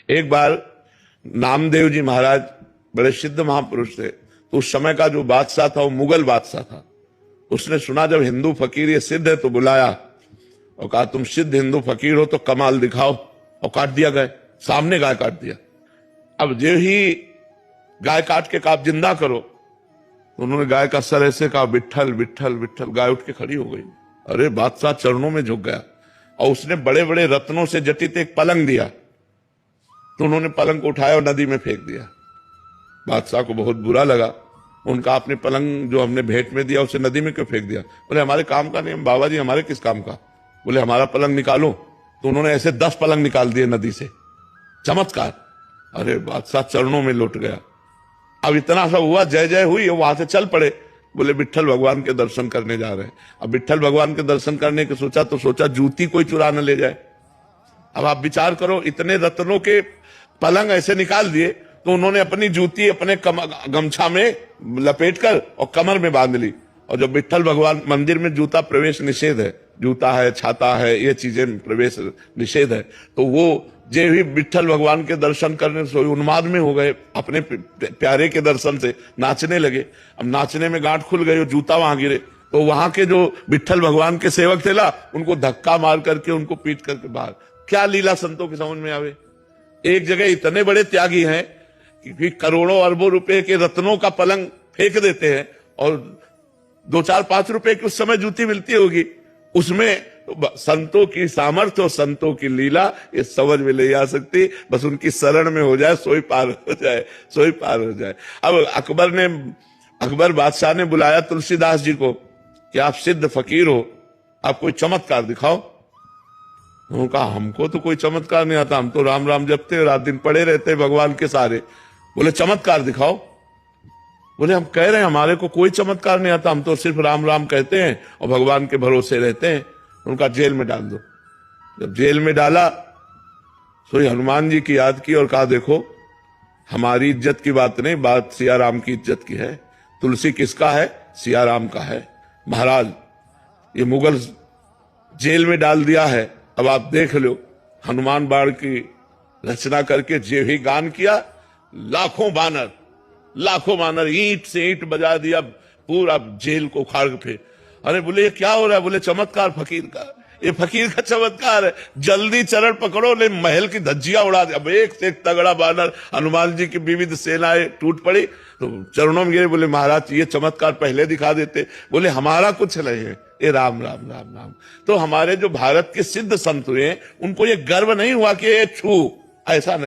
एक बार नामदेव जी महाराज बड़े सिद्ध महापुरुष थे, तो उस समय का जो बादशाह था वो मुगल बादशाह था। उसने सुना जब हिंदू फकीर ये सिद्ध है तो बुलाया और कहा तुम सिद्ध हिंदू फकीर हो तो कमाल दिखाओ, और काट दिया गाय, सामने गाय काट दिया। अब जो ही गाय काट के कहा जिंदा करो, तो उन्होंने गाय का सर ऐसे कहा विट्ठल विट्ठल विट्ठल, गाय उठ के खड़ी हो गई। अरे बादशाह चरणों में झुक गया और उसने बड़े बड़े रत्नों से जटित एक पलंग दिया, तो उन्होंने पलंग को उठाया और नदी में फेंक दिया। बादशाह को बहुत बुरा लगा, उनका आपने पलंग जो हमने भेंट में दिया उसे नदी में क्यों फेंक दिया? बोले हमारे काम का नहीं। बाबा जी हमारे किस काम का? बोले हमारा पलंग निकालो। तो उन्होंने ऐसे 10 पलंग निकाल दिए नदी से, चमत्कार। अरे बादशाह चरणों में लौट गया। अब इतना सा हुआ, जय जय हुई, वहां से चल पड़े, बोले विट्ठल भगवान के दर्शन करने जा रहे हैं। अब विट्ठल भगवान के दर्शन करने के सोचा जूती कोई चुरा न ले जाए। अब आप विचार करो, इतने रत्नों के पलंग ऐसे निकाल दिए, तो उन्होंने अपनी जूती अपने गमछा में लपेटकर और कमर में बांध ली। और जब विट्ठल भगवान मंदिर में जूता प्रवेश निषेध है, जूता है, छाता है, ये चीजें प्रवेश निषेध है, तो वो जे भी विट्ठल भगवान के दर्शन करने से उन्माद में हो गए, अपने प्यारे के दर्शन से नाचने लगे। अब नाचने में गांठ खुल गई और जूता वहां गिरे, तो वहां के जो विट्ठल भगवान के सेवक थे ना, उनको धक्का मार करके उनको पीट करके बाहर। क्या लीला संतों की समझ में आवे। एक जगह इतने बड़े त्यागी हैं कि करोड़ों अरबों रुपए के रत्नों का पलंग फेंक देते हैं, और 2-4-5 रुपए की उस समय जूती मिलती होगी, उसमें संतों की सामर्थ्य और संतों की लीला ये समझ में नहीं आ सकती। बस उनकी शरण में हो जाए, सोई पार हो जाए, सोई पार हो जाए। अब अकबर बादशाह ने बुलाया तुलसीदास जी को कि आप सिद्ध फकीर हो, आप कोई चमत्कार दिखाओ। उन्होंने कहा हमको तो कोई चमत्कार नहीं आता, हम तो राम राम जपते, रात दिन पड़े रहते भगवान के सारे। बोले चमत्कार दिखाओ। बोले हम कह रहे हैं हमारे को कोई चमत्कार नहीं आता, हम तो सिर्फ राम राम कहते हैं और भगवान के भरोसे रहते हैं। उनका जेल में डाल दो। जब जेल में डाला तो हनुमान जी की याद की और कहा देखो हमारी इज्जत की बात नहीं, बात सिया राम की इज्जत की है। तुलसी किसका है? सिया राम का है। महाराज ये मुगल जेल में डाल दिया है, अब आप देख लो। हनुमान बाण की रचना करके जे ही गान किया, लाखों बानर ईंट से ईंट बजा दिया, पूरा जेल को उखाड़ के। अरे बोले ये क्या हो रहा है? बोले चमत्कार फकीर का, ये फकीर का चमत्कार है। जल्दी चरण पकड़ो, ले महल की धज्जियां उड़ा दे। अब एक से एक तगड़ा बानर, हनुमान जी की विविध सेनाएं टूट पड़ी, तो चरणों में गिरे। बोले महाराज ये चमत्कार पहले दिखा देते। बोले हमारा कुछ नहीं है, ये राम राम राम राम। तो हमारे जो भारत के सिद्ध संत हुए उनको ये गर्व नहीं हुआ कि ये छू, ऐसा नहीं।